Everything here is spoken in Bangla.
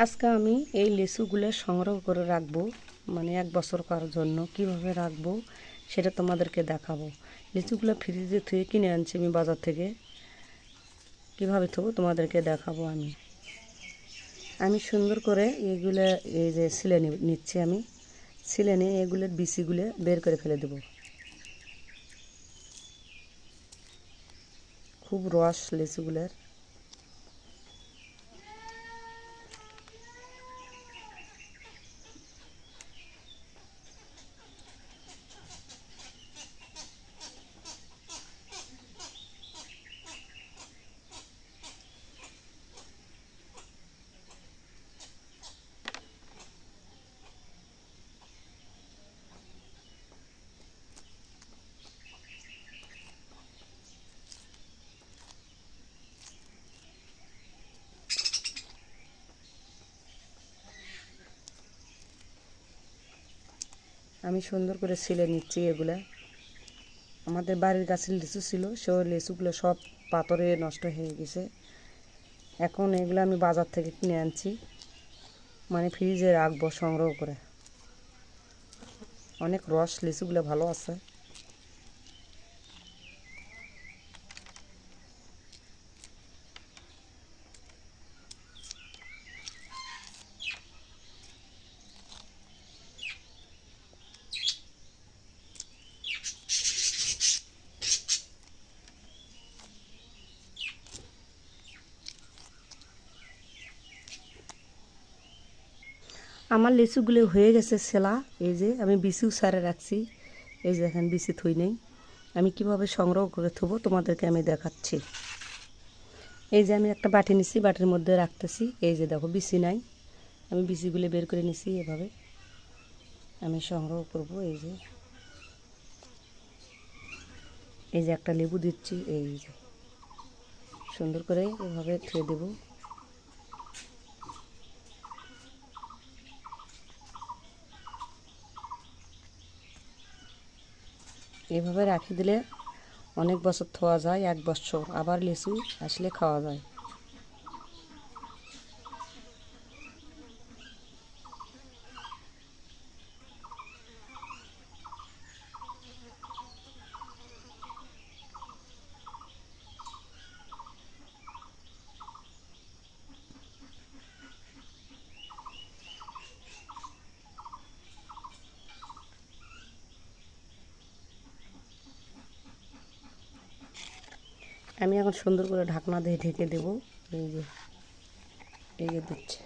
আজকে আমি এই লিচুগুলো সংগ্রহ করে রাখবো, মানে 1 বছর করার জন্য কিভাবে রাখবো সেটা তোমাদেরকে দেখাবো। লিচুগুলো ফ্রিজে থুয়ে কিনে আনছি আমি বাজার থেকে, কিভাবে থবো তোমাদেরকে দেখাবো। আমি সুন্দর করে এগুলো এই যে ছিলে নিচ্ছি, আমি ছিলে নিয়ে এগুলোর বিচিগুলো বের করে ফেলে দেবো। খুব রস লিচুগুলোর। আমি সুন্দর করে ছিলে নিচ্ছি এগুলা। আমাদের বাড়ির গাছের লিচু ছিল, সেই লিচুগুলো সব পাথরে নষ্ট হয়ে গেছে। এখন এগুলো আমি বাজার থেকে কিনে আনছি, মানে ফ্রিজে রাখবো সংগ্রহ করে। অনেক রস, লিচুগুলো ভালো আছে। আমার লিচুগুলো হয়ে গেছে সেলা। এই যে আমি বিচিও সারে রাখছি, এই যে এখন বিচি থই নেই। আমি কিভাবে সংগ্রহ করে থবো তোমাদেরকে আমি দেখাচ্ছি। এই যে আমি একটা বাটি নিছি, বাটির মধ্যে রাখতেছি। এই যে দেখো বিচি নাই, আমি বিচিগুলো বের করে নিছি। এভাবে আমি সংগ্রহ করব। এই যে একটা লেবু দিচ্ছি, এই যে সুন্দর করে এভাবে থুয়ে দেবো। এভাবে রাখি দিলে অনেক বছর খাওয়া যায়, 1 বছর। আবার লিচু আসলে খাওয়া যায়। আমি এখন সুন্দর করে ঢাকনা দিয়ে ঢেকে দেবো। এই যে দিচ্ছি।